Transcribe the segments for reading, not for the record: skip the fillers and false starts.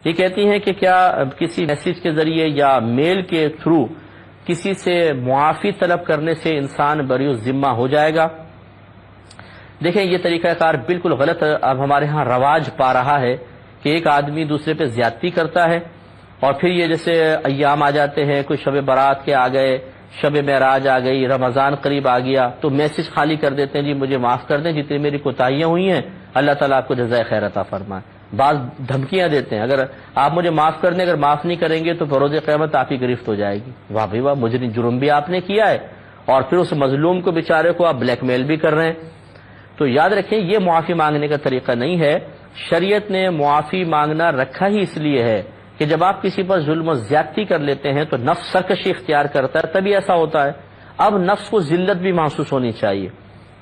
یہ کہتی ہیں کہ کیا کسی میسج کے ذریعے یا میل کے تھرو کسی سے معافی طلب کرنے سے انسان بری الذمہ ہو جائے گا؟ دیکھیں، یہ طریقہ کار بالکل غلط اب ہمارے ہاں رواج پا رہا ہے کہ ایک آدمی دوسرے پہ زیادتی کرتا ہے، اور پھر یہ جیسے ایام آ جاتے ہیں، کوئی شب برات کے آ گئے، شب معراج آ گئی، رمضان قریب آ گیا، تو میسج خالی کر دیتے ہیں، جی مجھے معاف کر دیں جتنی میری کوتاہیاں ہوئی ہیں، اللہ تعالیٰ آپ کو جزائے خیر عطا فرمائے۔ بعض دھمکیاں دیتے ہیں، اگر آپ مجھے معاف کر دیں، اگر معاف نہیں کریں گے تو بروز قیامت آپ کی گرفت ہو جائے گی۔ واہ بھائی واہ، مجرم جرم بھی آپ نے کیا ہے، اور پھر اس مظلوم کو بیچارے کو آپ بلیک میل بھی کر رہے ہیں۔ تو یاد رکھیں، یہ معافی مانگنے کا طریقہ نہیں ہے۔ شریعت نے معافی مانگنا رکھا ہی اس لیے ہے کہ جب آپ کسی پر ظلم و زیادتی کر لیتے ہیں تو نفس سرکشی اختیار کرتا ہے، تبھی ایسا ہوتا ہے۔ اب نفس کو ذلت بھی محسوس ہونی چاہیے،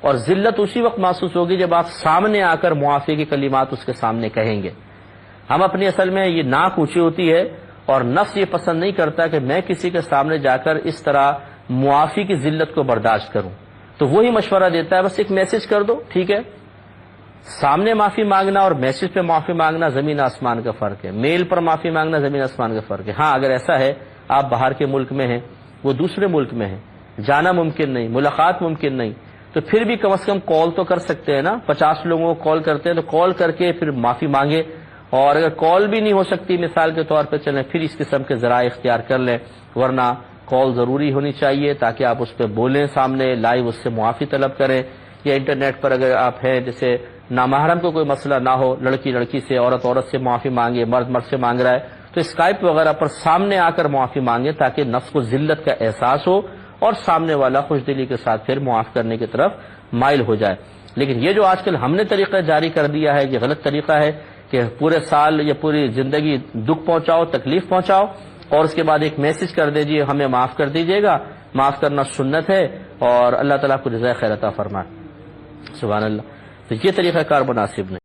اور ذلت اسی وقت محسوس ہوگی جب آپ سامنے آ کر معافی کے کلمات اس کے سامنے کہیں گے۔ ہم اپنی اصل میں یہ ناک اونچی ہوتی ہے، اور نفس یہ پسند نہیں کرتا کہ میں کسی کے سامنے جا کر اس طرح معافی کی ذلت کو برداشت کروں، تو وہی مشورہ دیتا ہے بس ایک میسج کر دو، ٹھیک ہے۔ سامنے معافی مانگنا اور میسج پہ معافی مانگنا زمین آسمان کا فرق ہے، میل پر معافی مانگنا زمین آسمان کا فرق ہے۔ ہاں، اگر ایسا ہے آپ باہر کے ملک میں ہیں، وہ دوسرے ملک میں ہیں، جانا ممکن نہیں، ملاقات ممکن نہیں، تو پھر بھی کم از کم کال تو کر سکتے ہیں نا۔ 50 لوگوں کو کال کرتے ہیں تو کال کر کے پھر معافی مانگے، اور اگر کال بھی نہیں ہو سکتی مثال کے طور پہ چلیں، پھر اس قسم کے ذرائع اختیار کر لیں، ورنہ کال ضروری ہونی چاہیے تاکہ آپ اس پہ بولیں، سامنے لائیو اس سے معافی طلب کریں، یا انٹرنیٹ پر اگر آپ ہیں جیسے نامحرم کو کوئی مسئلہ نہ ہو، لڑکی لڑکی سے، عورت عورت سے معافی مانگے، مرد مرد سے مانگ رہا ہے، تو اسکائپ وغیرہ پر سامنے آ کر معافی مانگے تاکہ نفس کو ذلت کا احساس ہو اور سامنے والا خوش دلی کے ساتھ پھر معاف کرنے کی طرف مائل ہو جائے۔ لیکن یہ جو آج کل ہم نے طریقہ جاری کر دیا ہے، یہ غلط طریقہ ہے کہ پورے سال یا پوری زندگی دکھ پہنچاؤ، تکلیف پہنچاؤ، اور اس کے بعد ایک میسج کر دیجیے ہمیں معاف کر دیجیے گا۔ معاف کرنا سنت ہے، اور اللہ تعالیٰ کو جزائے خیر عطا فرمائے۔ سبحان اللہ۔ تو یہ طریقہ کار مناسب نہیں۔